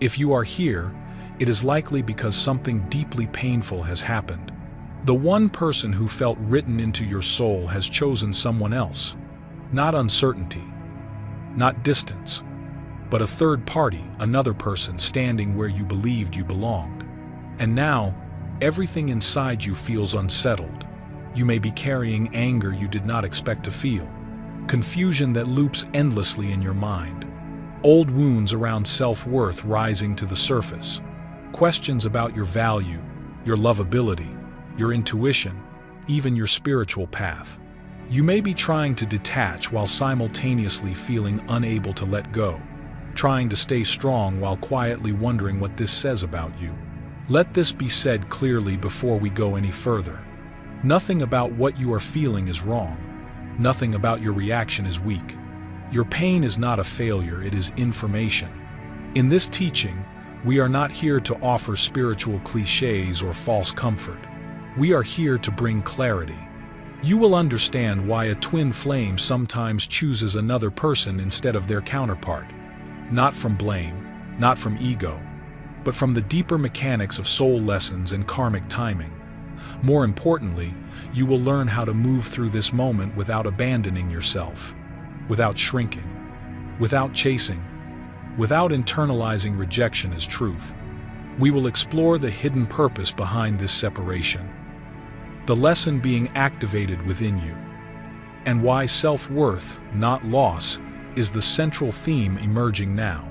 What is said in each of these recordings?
If you are here, it is likely because something deeply painful has happened. The one person who felt written into your soul has chosen someone else. Not uncertainty, not distance, but a third party, another person standing where you believed you belonged. And now, everything inside you feels unsettled. You may be carrying anger you did not expect to feel, confusion that loops endlessly in your mind, old wounds around self-worth rising to the surface, questions about your value, your lovability, your intuition, even your spiritual path. You may be trying to detach while simultaneously feeling unable to let go, trying to stay strong while quietly wondering what this says about you. Let this be said clearly before we go any further. Nothing about what you are feeling is wrong. Nothing about your reaction is weak. Your pain is not a failure, it is information. In this teaching, we are not here to offer spiritual cliches or false comfort. We are here to bring clarity. You will understand why a twin flame sometimes chooses another person instead of their counterpart. Not from blame, not from ego, but from the deeper mechanics of soul lessons and karmic timing. More importantly, you will learn how to move through this moment without abandoning yourself, without shrinking, without chasing, without internalizing rejection as truth. We will explore the hidden purpose behind this separation, the lesson being activated within you, and why self-worth, not loss, is the central theme emerging now.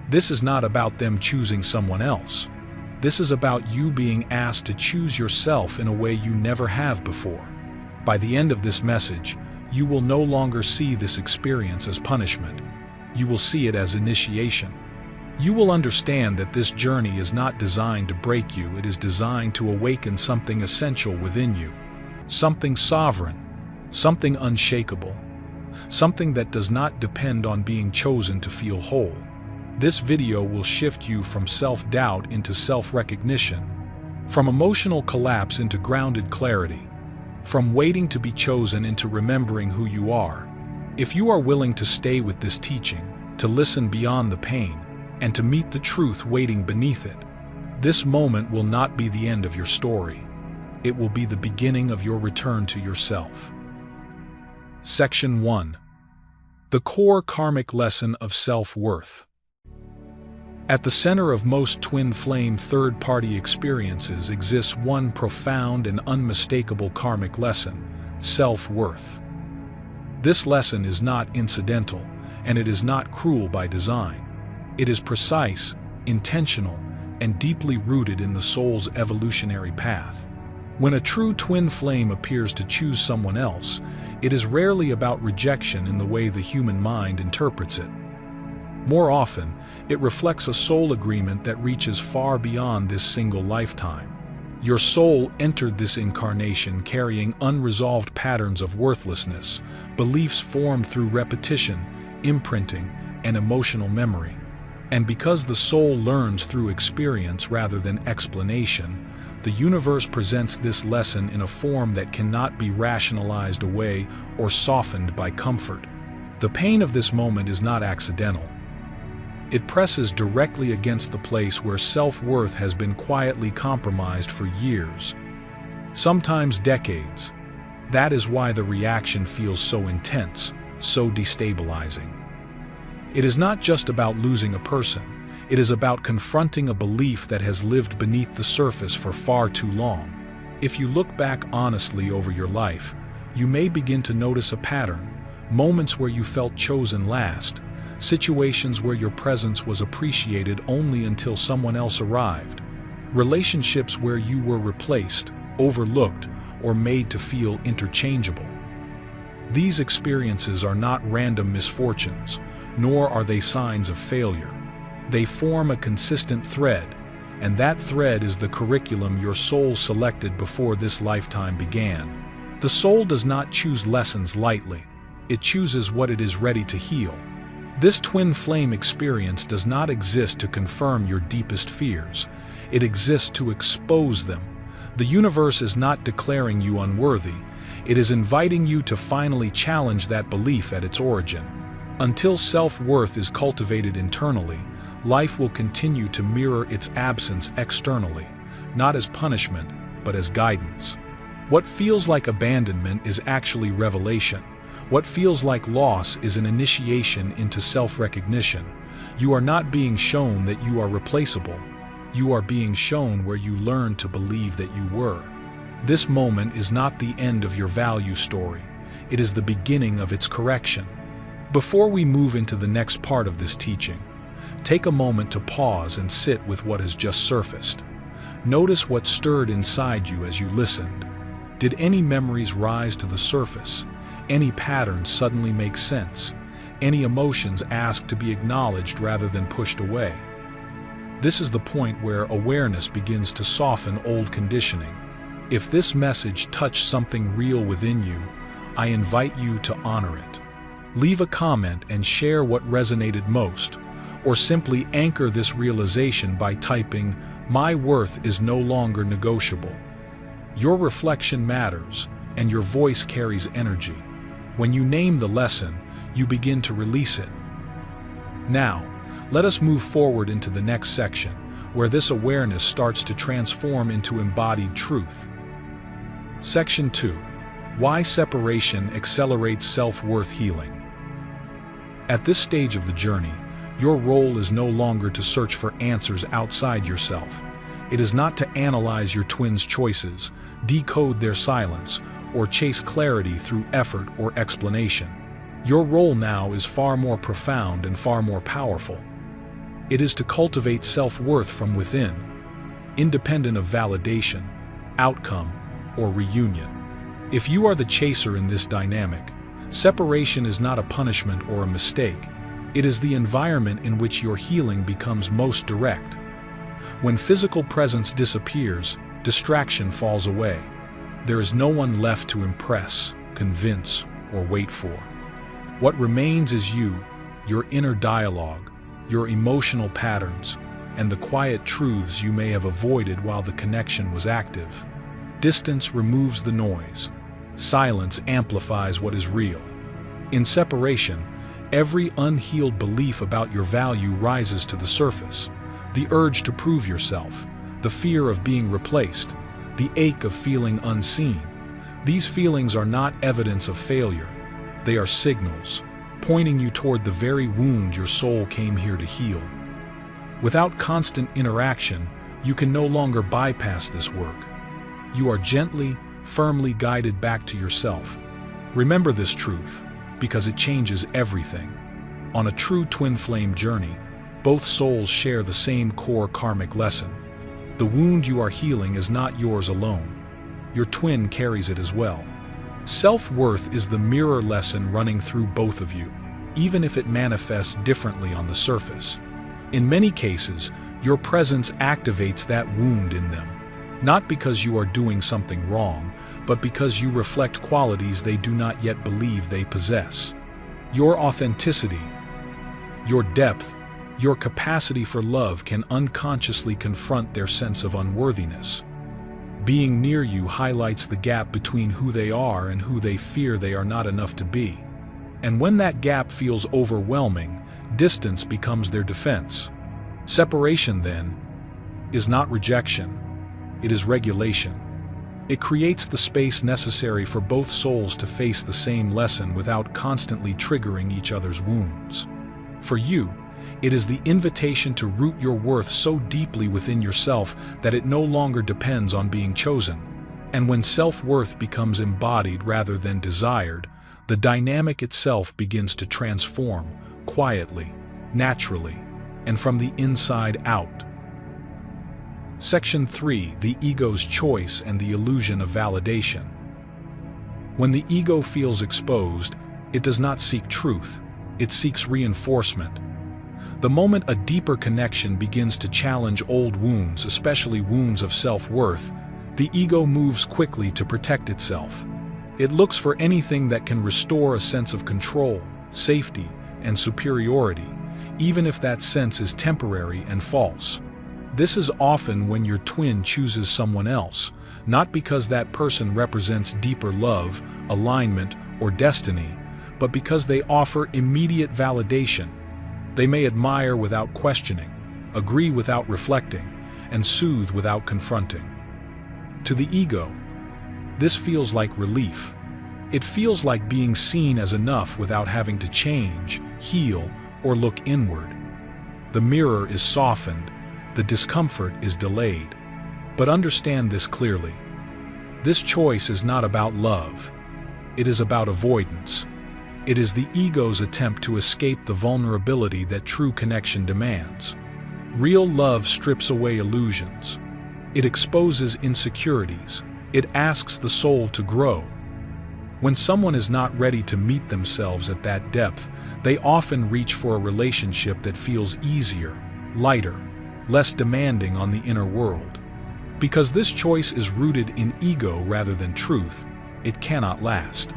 This is not about them choosing someone else. This is about you being asked to choose yourself in a way you never have before. By the end of this message, you will no longer see this experience as punishment. You will see it as initiation. You will understand that this journey is not designed to break you, it is designed to awaken something essential within you. Something sovereign, something unshakable, something that does not depend on being chosen to feel whole. This video will shift you from self-doubt into self-recognition, from emotional collapse into grounded clarity, from waiting to be chosen into remembering who you are. If you are willing to stay with this teaching, to listen beyond the pain, and to meet the truth waiting beneath it, this moment will not be the end of your story. It will be the beginning of your return to yourself. Section 1. The core karmic lesson of self-worth. At the center of most twin flame third-party experiences exists one profound and unmistakable karmic lesson: self-worth. This lesson is not incidental, and it is not cruel by design. It is precise, intentional, and deeply rooted in the soul's evolutionary path. When a true twin flame appears to choose someone else, it is rarely about rejection in the way the human mind interprets it. More often, it reflects a soul agreement that reaches far beyond this single lifetime. Your soul entered this incarnation carrying unresolved patterns of worthlessness, beliefs formed through repetition, imprinting, and emotional memory. And because the soul learns through experience rather than explanation, the universe presents this lesson in a form that cannot be rationalized away or softened by comfort. The pain of this moment is not accidental. It presses directly against the place where self-worth has been quietly compromised for years, sometimes decades. That is why the reaction feels so intense, so destabilizing. It is not just about losing a person. It is about confronting a belief that has lived beneath the surface for far too long. If you look back honestly over your life, you may begin to notice a pattern: moments where you felt chosen last, situations where your presence was appreciated only until someone else arrived, relationships where you were replaced, overlooked, or made to feel interchangeable. These experiences are not random misfortunes, nor are they signs of failure. They form a consistent thread, and that thread is the curriculum your soul selected before this lifetime began. The soul does not choose lessons lightly. It chooses what it is ready to heal. This twin flame experience does not exist to confirm your deepest fears. It exists to expose them. The universe is not declaring you unworthy. It is inviting you to finally challenge that belief at its origin. Until self-worth is cultivated internally, life will continue to mirror its absence externally, not as punishment, but as guidance. What feels like abandonment is actually revelation. What feels like loss is an initiation into self-recognition. You are not being shown that you are replaceable. You are being shown where you learned to believe that you were. This moment is not the end of your value story. It is the beginning of its correction. Before we move into the next part of this teaching, take a moment to pause and sit with what has just surfaced. Notice what stirred inside you as you listened. Did any memories rise to the surface? Any patterns suddenly make sense? Any emotions ask to be acknowledged rather than pushed away? This is the point where awareness begins to soften old conditioning. If this message touched something real within you, I invite you to honor it. Leave a comment and share what resonated most, or simply anchor this realization by typing, "My worth is no longer negotiable." Your reflection matters, and your voice carries energy. When you name the lesson, you begin to release it. Now, let us move forward into the next section, where this awareness starts to transform into embodied truth. Section 2. Why separation accelerates self-worth healing. At this stage of the journey, your role is no longer to search for answers outside yourself. It is not to analyze your twins' choices, decode their silence, or chase clarity through effort or explanation. Your role now is far more profound and far more powerful. It is to cultivate self-worth from within, independent of validation, outcome, or reunion. If you are the chaser in this dynamic, separation is not a punishment or a mistake. It is the environment in which your healing becomes most direct. When physical presence disappears, distraction falls away. There is no one left to impress, convince, or wait for. What remains is you, your inner dialogue, your emotional patterns, and the quiet truths you may have avoided while the connection was active. Distance removes the noise. Silence amplifies what is real. In separation, every unhealed belief about your value rises to the surface. The urge to prove yourself, the fear of being replaced, the ache of feeling unseen. These feelings are not evidence of failure. They are signals, pointing you toward the very wound your soul came here to heal. Without constant interaction, you can no longer bypass this work. You are gently, firmly guided back to yourself. Remember this truth, because it changes everything. On a true twin flame journey, both souls share the same core karmic lesson. The wound you are healing is not yours alone. Your twin carries it as well. Self-worth is the mirror lesson running through both of you, even if it manifests differently on the surface. In many cases, your presence activates that wound in them, not because you are doing something wrong, but because you reflect qualities they do not yet believe they possess. Your authenticity, your depth, your capacity for love can unconsciously confront their sense of unworthiness. Being near you highlights the gap between who they are and who they fear they are not enough to be. And when that gap feels overwhelming, distance becomes their defense. Separation, then, is not rejection. It is regulation. It creates the space necessary for both souls to face the same lesson without constantly triggering each other's wounds. For you, it is the invitation to root your worth so deeply within yourself that it no longer depends on being chosen. And when self-worth becomes embodied rather than desired, the dynamic itself begins to transform, quietly, naturally, and from the inside out. Section 3. The ego's choice and the illusion of validation. When the ego feels exposed, it does not seek truth, it seeks reinforcement. The moment a deeper connection begins to challenge old wounds, especially wounds of self-worth, the ego moves quickly to protect itself. It looks for anything that can restore a sense of control, safety, and superiority, even if that sense is temporary and false. This is often when your twin chooses someone else, not because that person represents deeper love, alignment, or destiny, but because they offer immediate validation. They may admire without questioning, agree without reflecting, and soothe without confronting. To the ego, this feels like relief. It feels like being seen as enough without having to change, heal, or look inward. The mirror is softened, the discomfort is delayed. But understand this clearly. This choice is not about love. It is about avoidance. It is the ego's attempt to escape the vulnerability that true connection demands. Real love strips away illusions. It exposes insecurities. It asks the soul to grow. When someone is not ready to meet themselves at that depth, they often reach for a relationship that feels easier, lighter, less demanding on the inner world. Because this choice is rooted in ego rather than truth, it cannot last.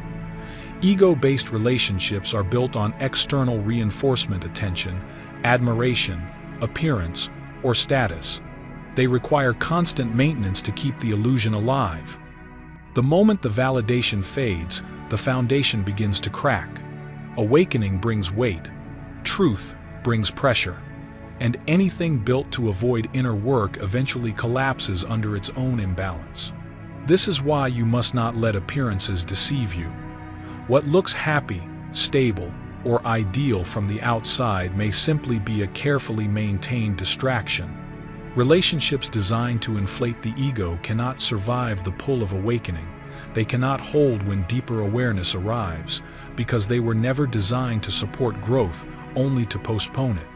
Ego-based relationships are built on external reinforcement, attention, admiration, appearance, or status. They require constant maintenance to keep the illusion alive. The moment the validation fades, the foundation begins to crack. Awakening brings weight. Truth brings pressure. And anything built to avoid inner work eventually collapses under its own imbalance. This is why you must not let appearances deceive you. What looks happy, stable, or ideal from the outside may simply be a carefully maintained distraction. Relationships designed to inflate the ego cannot survive the pull of awakening. They cannot hold when deeper awareness arrives, because they were never designed to support growth, only to postpone it.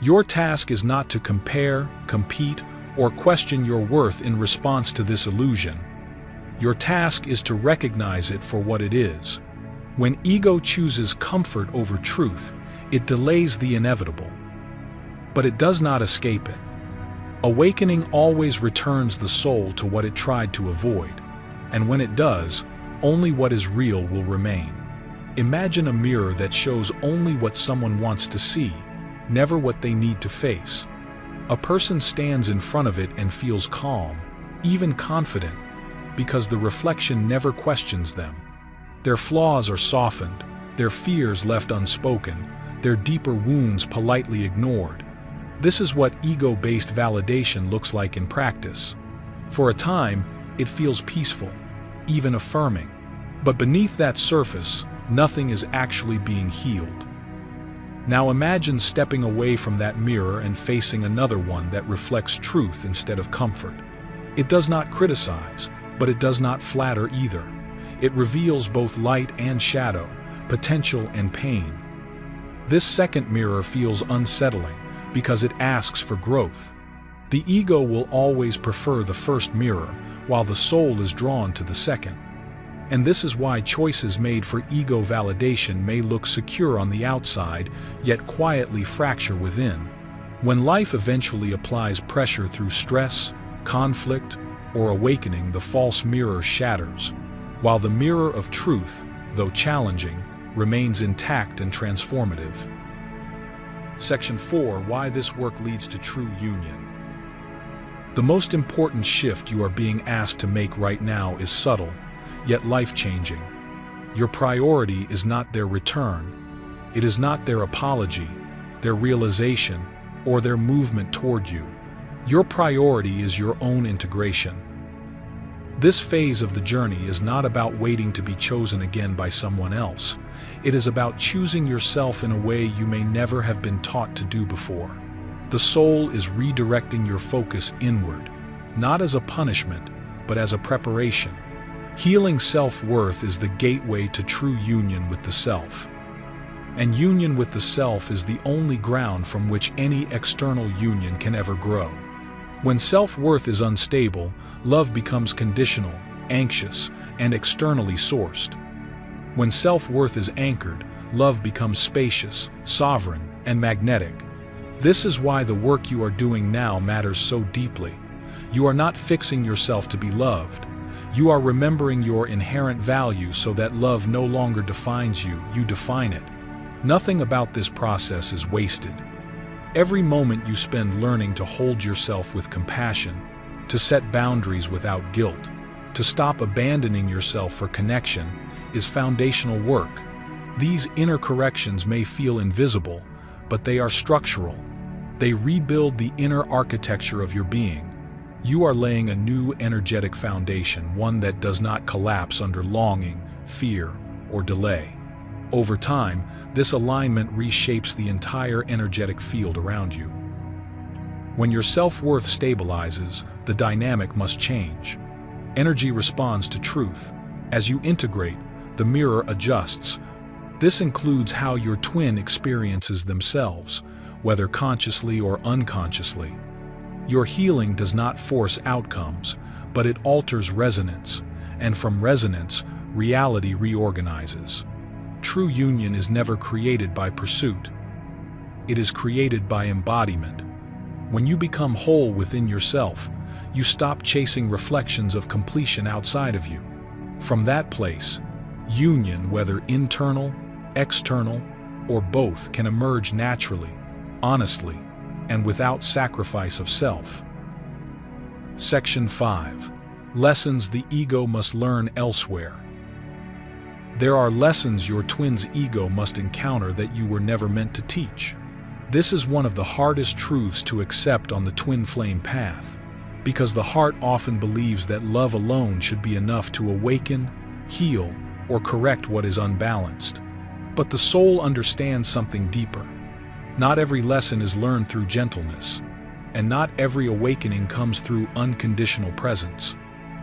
Your task is not to compare, compete, or question your worth in response to this illusion. Your task is to recognize it for what it is. When ego chooses comfort over truth, it delays the inevitable. But it does not escape it. Awakening always returns the soul to what it tried to avoid. And when it does, only what is real will remain. Imagine a mirror that shows only what someone wants to see, never what they need to face. A person stands in front of it and feels calm, even confident, because the reflection never questions them. Their flaws are softened, their fears left unspoken, their deeper wounds politely ignored. This is what ego-based validation looks like in practice. For a time, it feels peaceful, even affirming. But beneath that surface, nothing is actually being healed. Now imagine stepping away from that mirror and facing another one that reflects truth instead of comfort. It does not criticize, but it does not flatter either. It reveals both light and shadow, potential and pain. This second mirror feels unsettling because it asks for growth. The ego will always prefer the first mirror, while the soul is drawn to the second. And this is why choices made for ego validation may look secure on the outside, yet quietly fracture within. When life eventually applies pressure through stress, conflict, or awakening, the false mirror shatters, while the mirror of truth, though challenging, remains intact and transformative. Section 4: Why this work leads to true union. The most important shift you are being asked to make right now is subtle, yet life-changing. Your priority is not their return. It is not their apology, their realization, or their movement toward you. Your priority is your own integration. This phase of the journey is not about waiting to be chosen again by someone else. It is about choosing yourself in a way you may never have been taught to do before. The soul is redirecting your focus inward, not as a punishment, but as a preparation. Healing self-worth is the gateway to true union with the self. And union with the self is the only ground from which any external union can ever grow. When self-worth is unstable, love becomes conditional, anxious, and externally sourced. When self-worth is anchored, love becomes spacious, sovereign, and magnetic. This is why the work you are doing now matters so deeply. You are not fixing yourself to be loved. You are remembering your inherent value so that love no longer defines you, you define it. Nothing about this process is wasted. Every moment you spend learning to hold yourself with compassion, to set boundaries without guilt, to stop abandoning yourself for connection, is foundational work. These inner corrections may feel invisible, but they are structural. They rebuild the inner architecture of your being. You are laying a new energetic foundation, one that does not collapse under longing, fear, or delay. Over time, this alignment reshapes the entire energetic field around you. When your self-worth stabilizes, the dynamic must change. Energy responds to truth. As you integrate, the mirror adjusts. This includes how your twin experiences themselves, whether consciously or unconsciously. Your healing does not force outcomes, but it alters resonance, and from resonance, reality reorganizes. True union is never created by pursuit. It is created by embodiment. When you become whole within yourself, you stop chasing reflections of completion outside of you. From that place, union, whether internal, external, or both, can emerge naturally, honestly, and without sacrifice of self. Section 5. Lessons the ego must learn elsewhere. There are lessons your twin's ego must encounter that you were never meant to teach. This is one of the hardest truths to accept on the twin flame path, because the heart often believes that love alone should be enough to awaken, heal, or correct what is unbalanced. But the soul understands something deeper. Not every lesson is learned through gentleness, and not every awakening comes through unconditional presence.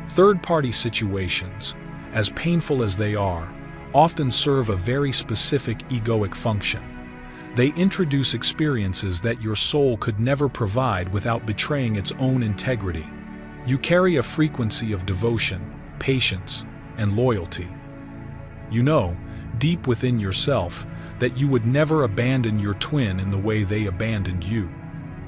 Third-party situations, as painful as they are, often serve a very specific egoic function. They introduce experiences that your soul could never provide without betraying its own integrity. You carry a frequency of devotion, patience, and loyalty. You know, deep within yourself, that you would never abandon your twin in the way they abandoned you.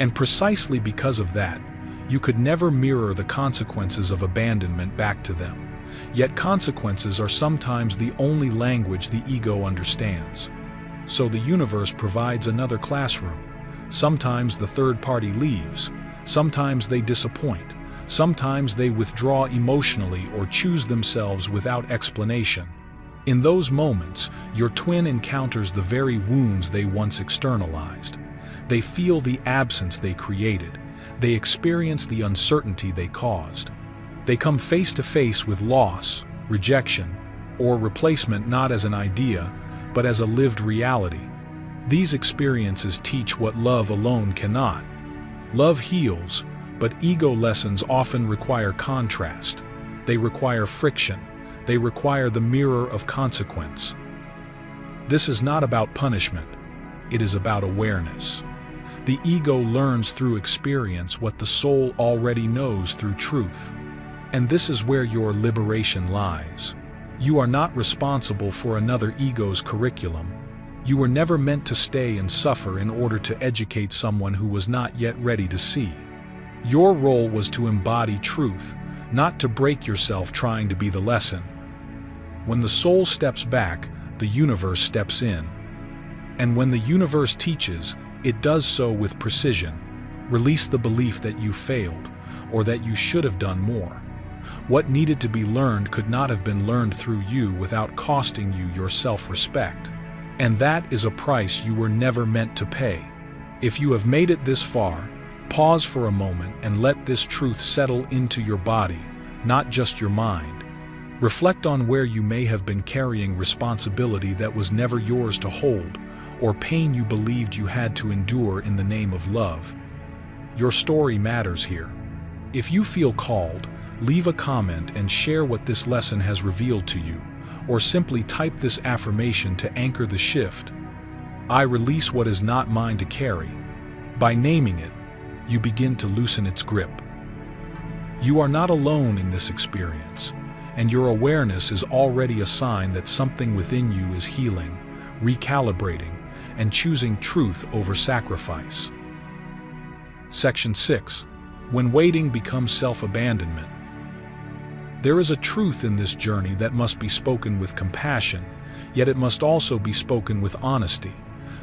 And precisely because of that, you could never mirror the consequences of abandonment back to them. Yet consequences are sometimes the only language the ego understands. So the universe provides another classroom. Sometimes the third party leaves, sometimes they disappoint, sometimes they withdraw emotionally or choose themselves without explanation. In those moments, your twin encounters the very wounds they once externalized. They feel the absence they created. They experience the uncertainty they caused. They come face to face with loss, rejection, or replacement not as an idea, but as a lived reality. These experiences teach what love alone cannot. Love heals, but ego lessons often require contrast. They require friction. They require the mirror of consequence. This is not about punishment. It is about awareness. The ego learns through experience what the soul already knows through truth. And this is where your liberation lies. You are not responsible for another ego's curriculum. You were never meant to stay and suffer in order to educate someone who was not yet ready to see. Your role was to embody truth, not to break yourself trying to be the lesson. When the soul steps back, the universe steps in. And when the universe teaches, it does so with precision. Release the belief that you failed, or that you should have done more. What needed to be learned could not have been learned through you without costing you your self-respect. And that is a price you were never meant to pay. If you have made it this far, pause for a moment and let this truth settle into your body, not just your mind. Reflect on where you may have been carrying responsibility that was never yours to hold, or pain you believed you had to endure in the name of love. Your story matters here. If you feel called, leave a comment and share what this lesson has revealed to you, or simply type this affirmation to anchor the shift. I release what is not mine to carry. By naming it, you begin to loosen its grip. You are not alone in this experience, and your awareness is already a sign that something within you is healing, recalibrating, and choosing truth over sacrifice. Section 6. When waiting becomes self-abandonment. There is a truth in this journey that must be spoken with compassion, yet it must also be spoken with honesty.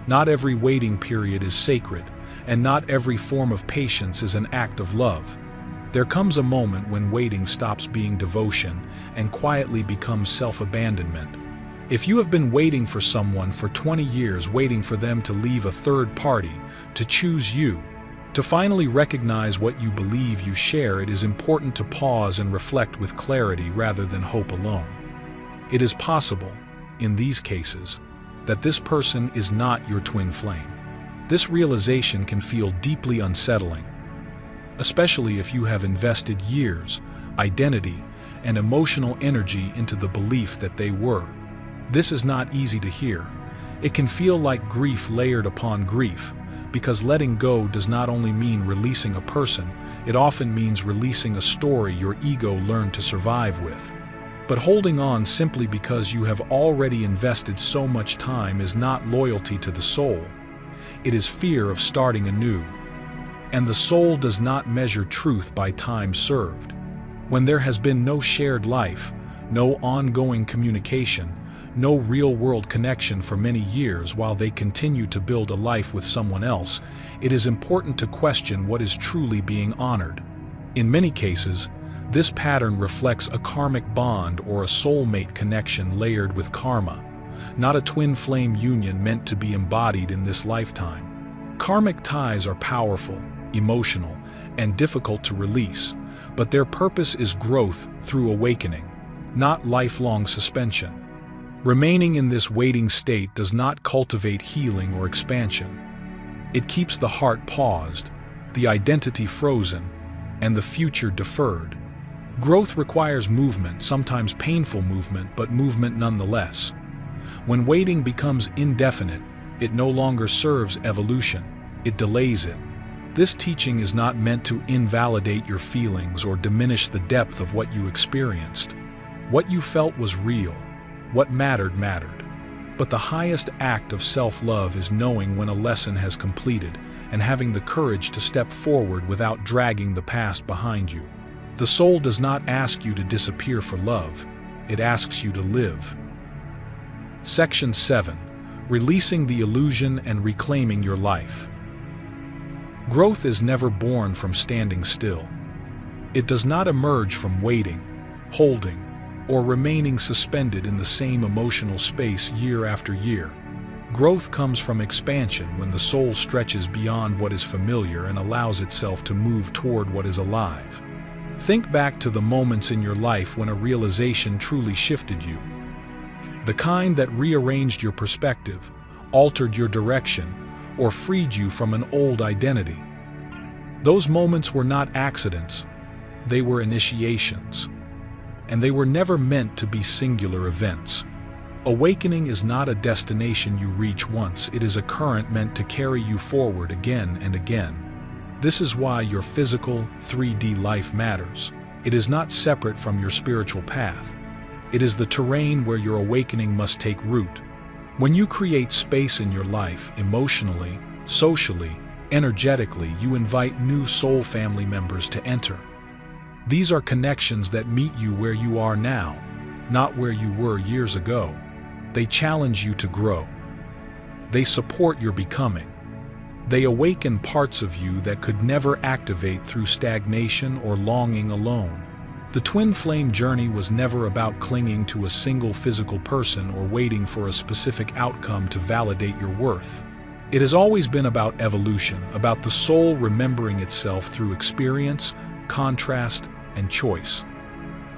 Not every waiting period is sacred, and not every form of patience is an act of love. There comes a moment when waiting stops being devotion and quietly becomes self-abandonment. If you have been waiting for someone for 20 years, waiting for them to leave a third party, to choose you, To finally recognize what you believe you share, it is important to pause and reflect with clarity rather than hope alone. It is possible, in these cases, that this person is not your twin flame. This realization can feel deeply unsettling, especially if you have invested years, identity, and emotional energy into the belief that they were. This is not easy to hear. It can feel like grief layered upon grief, because letting go does not only mean releasing a person, it often means releasing a story your ego learned to survive with. But holding on simply because you have already invested so much time is not loyalty to the soul. It is fear of starting anew. And the soul does not measure truth by time served. When there has been no shared life, no ongoing communication, no real-world connection for many years while they continue to build a life with someone else, it is important to question what is truly being honored. In many cases, this pattern reflects a karmic bond or a soulmate connection layered with karma, not a twin flame union meant to be embodied in this lifetime. Karmic ties are powerful, emotional, and difficult to release, but their purpose is growth through awakening, not lifelong suspension. Remaining in this waiting state does not cultivate healing or expansion. It keeps the heart paused, the identity frozen, and the future deferred. Growth requires movement, sometimes painful movement, but movement nonetheless. When waiting becomes indefinite, it no longer serves evolution, it delays it. This teaching is not meant to invalidate your feelings or diminish the depth of what you experienced. What you felt was real. What mattered mattered. But the highest act of self-love is knowing when a lesson has completed and having the courage to step forward without dragging the past behind you. The soul does not ask you to disappear for love. It asks you to live. Section 7. Releasing the illusion and reclaiming your life. Growth is never born from standing still. It does not emerge from waiting, holding, or remaining suspended in the same emotional space year after year. Growth comes from expansion when the soul stretches beyond what is familiar and allows itself to move toward what is alive. Think back to the moments in your life when a realization truly shifted you. The kind that rearranged your perspective, altered your direction, or freed you from an old identity. Those moments were not accidents, they were initiations. And they were never meant to be singular events. Awakening is not a destination you reach once, it is a current meant to carry you forward again and again. This is why your physical, 3D life matters. It is not separate from your spiritual path. It is the terrain where your awakening must take root. When you create space in your life, emotionally, socially, energetically, you invite new soul family members to enter. These are connections that meet you where you are now, not where you were years ago. They challenge you to grow. They support your becoming. They awaken parts of you that could never activate through stagnation or longing alone. The twin flame journey was never about clinging to a single physical person or waiting for a specific outcome to validate your worth. It has always been about evolution, about the soul remembering itself through experience, contrast, and choice.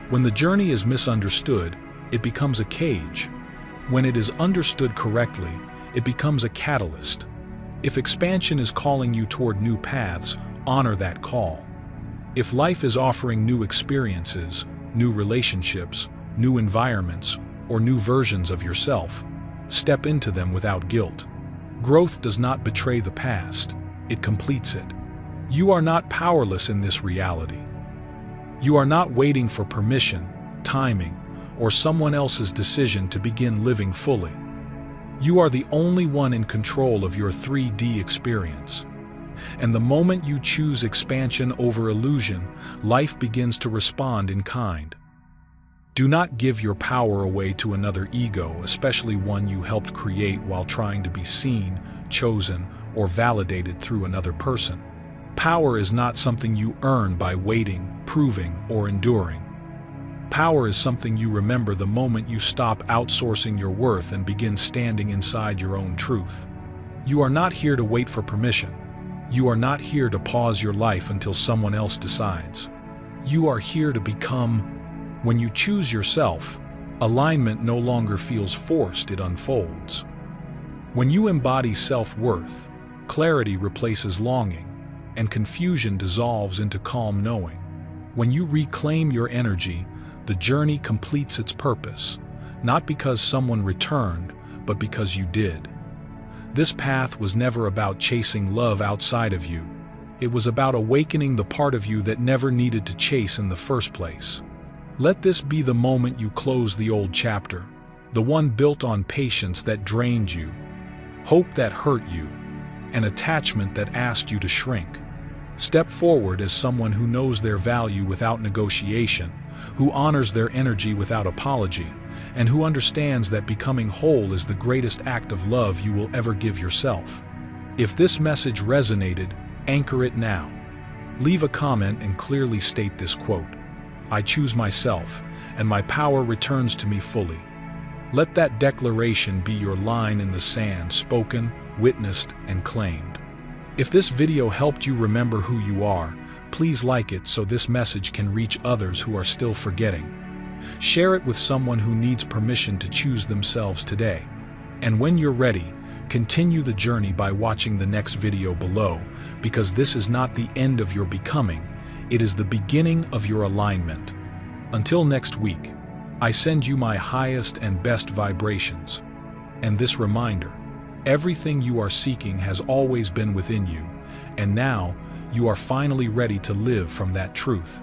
When the journey is misunderstood, it becomes a cage. When it is understood correctly, it becomes a catalyst. If expansion is calling you toward new paths, honor that call. If life is offering new experiences, new relationships, new environments, or new versions of yourself, step into them without guilt. Growth does not betray the past, it completes it. You are not powerless in this reality. You are not waiting for permission, timing, or someone else's decision to begin living fully. You are the only one in control of your 3D experience. And the moment you choose expansion over illusion, life begins to respond in kind. Do not give your power away to another ego, especially one you helped create while trying to be seen, chosen, or validated through another person. Power is not something you earn by waiting, proving, or enduring. Power is something you remember the moment you stop outsourcing your worth and begin standing inside your own truth. You are not here to wait for permission. You are not here to pause your life until someone else decides. You are here to become. When you choose yourself, alignment no longer feels forced, it unfolds. When you embody self-worth, clarity replaces longing, and confusion dissolves into calm knowing. When you reclaim your energy, the journey completes its purpose, not because someone returned, but because you did. This path was never about chasing love outside of you. It was about awakening the part of you that never needed to chase in the first place. Let this be the moment you close the old chapter, the one built on patience that drained you, hope that hurt you, and attachment that asked you to shrink. Step forward as someone who knows their value without negotiation, who honors their energy without apology, and who understands that becoming whole is the greatest act of love you will ever give yourself. If this message resonated, anchor it now. Leave a comment and clearly state this quote: "I choose myself, and my power returns to me fully." Let that declaration be your line in the sand, spoken, witnessed, and claimed. If this video helped you remember who you are, please like it so this message can reach others who are still forgetting. Share it with someone who needs permission to choose themselves today. And when you're ready, continue the journey by watching the next video below, because this is not the end of your becoming, it is the beginning of your alignment. Until next week, I send you my highest and best vibrations. And this reminder: everything you are seeking has always been within you, and now you are finally ready to live from that truth.